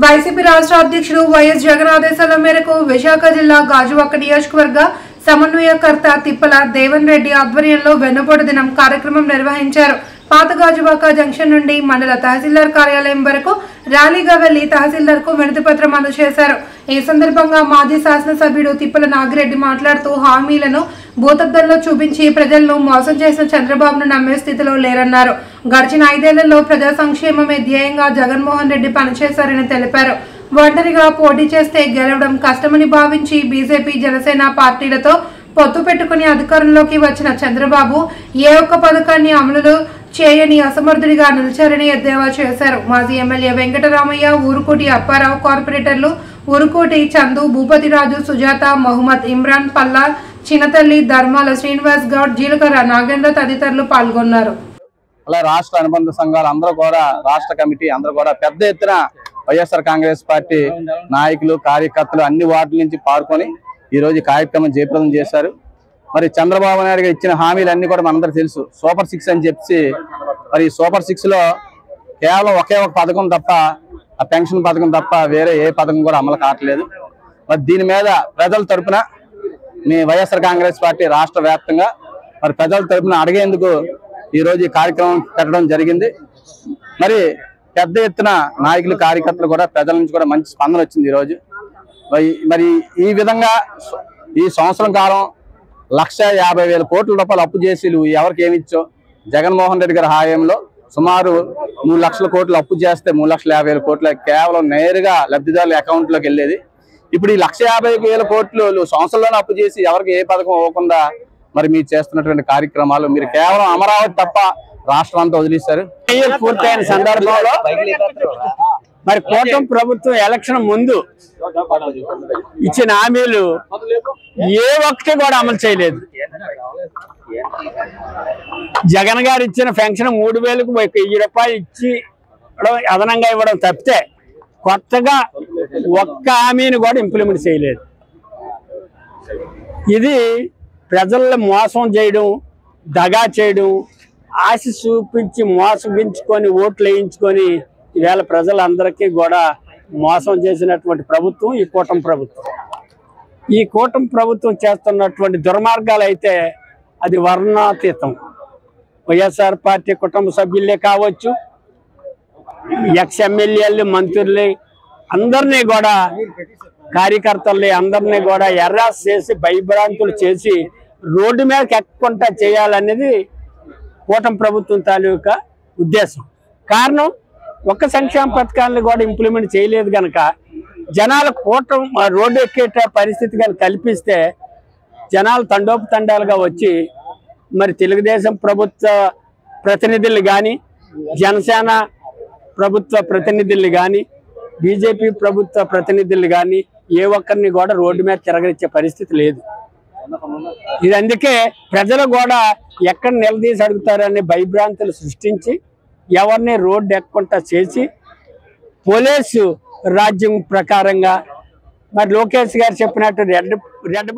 YCP రాష్ట్ర అధ్యక్షుడు YS Jagan ఆదేశాల మేరకు విశాఖ జిల్లా గాజువాక నియోజకవర్గ సమన్వయకర్త తిప్పల దేవన్ రెడ్డి ఆధ్వర్యంలో వెన్నుపోటు దినం కార్యక్రమం నిర్వహించారు. పాత గాజువాక జంక్షన్ నుండి మండల తహసీల్దార్ కార్యాలయం వరకు ర్యాలీగా వెళ్లి తహసీల్దార్ కు వినతి పత్రం అందజేశారు. ఈ సందర్భంగా మాజీ శాసనసభ్యుడు తిప్పల నాగిరెడ్డి మాట్లాడుతూ హామీలను భూతద్దంలో చూపించి ప్రజలను మోసం చేసిన చంద్రబాబును నమ్మే స్థితిలో లేరన్నారు. గడిచిన 5 ఏళ్లలో ప్రజా సంక్షేమమే ధ్యేయంగా జగన్మోహన్ రెడ్డి పనిచేశారని తెలిపారు. ఒంటరిగా పోటీ చేస్తే గెలవడం కష్టమని భావించి బీజేపీ జనసేన పార్టీలతో పొత్తు పెట్టుకుని అధికారంలోకి వచ్చిన చంద్రబాబు ఏ ఒక్క పథకాన్ని అమలు చేయని అసమర్థుడిగా నిలిచారని ఎద్దేవా చేశారు. మాజీ ఎమ్మెల్యే వెంకటరామయ్య, ఊరుకోటి అప్పారావు, కార్పొరేటర్లు ఊరుకోటి చందు, భూపతిరాజు, సుజాత, మహమ్మద్ ఇమ్రాన్, పల్లా, చిన్నతల్లి, ధర్మాల శ్రీనివాస్ గౌడ్, జీలకర్ర నాగేంద్ర తదితరులు పాల్గొన్నారు. అలా రాష్ట్ర అనుబంధ సంఘాలు అందరూ కూడా, రాష్ట్ర కమిటీ అందరూ కూడా పెద్ద ఎత్తున వైఎస్ఆర్ కాంగ్రెస్ పార్టీ నాయకులు, కార్యకర్తలు అన్ని వార్డుల నుంచి పాల్గొని ఈ రోజు కార్యక్రమం జయప్రదం చేశారు. మరి చంద్రబాబు నాయుడు గారు ఇచ్చిన హామీలన్నీ కూడా మనందరికీ తెలుసు. సూపర్ 6 అని చెప్పి మరి సూపర్ 6 లో కేవలం ఒకే ఒక పథకం తప్ప, ఆ పెన్షన్ పథకం తప్ప వేరే ఏ పథకం కూడా అమలు కావట్లేదు. మరి దీని మీద ప్రజల తరపున మీ వైఎస్ఆర్ కాంగ్రెస్ పార్టీ రాష్ట్ర వ్యాప్తంగా మరి ప్రజల తరపున అడిగేందుకు ఈ రోజు ఈ కార్యక్రమం పెట్టడం జరిగింది. మరి పెద్ద ఎత్తున నాయకులు, కార్యకర్తలు కూడా ప్రజల నుంచి కూడా మంచి స్పందన వచ్చింది. ఈరోజు మరి ఈ విధంగా ఈ సంవత్సరం కాలం 1,50,000 కోట్ల రూపాయలు అప్పు చేసి ఎవరికి ఏమి ఇచ్చో, జగన్మోహన్ రెడ్డి గారి హాయంలో సుమారు 3 లక్షల కోట్లు అప్పు చేస్తే 3,50,000 కోట్ల కేవలం నేరుగా లబ్ధిదారుల అకౌంట్లోకి వెళ్ళేది. ఇప్పుడు ఈ 1,50,000 కోట్లు సంవత్సరంలోనే అప్పు చేసి ఎవరికి ఏ పథకం ఇవ్వకుండా మరి మీరు చేస్తున్నటువంటి కార్యక్రమాలు, మీరు కేవలం అమరావతి తప్ప రాష్ట్రం అంతా వదిలేశారు. పూర్తయిన సందర్భంలో మరి కూటమి ప్రభుత్వం ఎలక్షన్ ముందు ఇచ్చిన హామీలు ఏ ఒక్కటి కూడా అమలు చేయలేదు. జగన్ గారు ఇచ్చిన పెన్షన్ 3,000కు 1,000 రూపాయలు ఇచ్చి అదనంగా ఇవ్వడం తప్పితే కొత్తగా ఒక్క హామీని కూడా ఇంప్లిమెంట్ చేయలేదు. ఇది ప్రజల్ని మోసం చేయడం, దగా చేయడం, ఆశ చూపించి మోసగించుకొని ఓట్లు వేయించుకొని ఈవేళ ప్రజలందరికీ కూడా మోసం చేసినటువంటి ప్రభుత్వం ఈ కూటమి ప్రభుత్వం. ఈ కూటమి ప్రభుత్వం చేస్తున్నటువంటి దుర్మార్గాలు అయితే అది వర్ణాతీతం. వైఎస్ఆర్ పార్టీ కుటుంబ సభ్యులే కావచ్చు, ఎక్స్ ఎమ్మెల్యేలు, మంత్రులు అందరినీ కూడా, కార్యకర్తల్ని అందరినీ కూడా ఎర్రాస్ చేసి భయభ్రాంతులు చేసి రోడ్డు మీదకి ఎక్కకుండా చేయాలనేది కూటమి ప్రభుత్వం తాలూకా ఉద్దేశం. కారణం ఒక్క సంక్షేమ పథకాలను కూడా ఇంప్లిమెంట్ చేయలేదు కనుక జనాలు కూటమి రోడ్డు ఎక్కే పరిస్థితి కనుక కల్పిస్తే జనాలు తండోపతండాలుగా వచ్చి మరి తెలుగుదేశం ప్రభుత్వ ప్రతినిధులు కానీ, జనసేన ప్రభుత్వ ప్రతినిధులు కానీ, బీజేపీ ప్రభుత్వ ప్రతినిధులు కానీ ఏ ఒక్కరిని కూడా రోడ్డు మీద తిరగనిచ్చే పరిస్థితి లేదు. ఇది అందుకే ప్రజలు కూడా ఎక్కడ నిలదీసి అడుగుతారని భయభ్రాంతులు సృష్టించి ఎవరిని రోడ్డు ఎక్కకుండా చేసి పోలీసు రాజ్యం ప్రకారంగా మరి లోకేష్ గారు చెప్పినట్టు రెడ్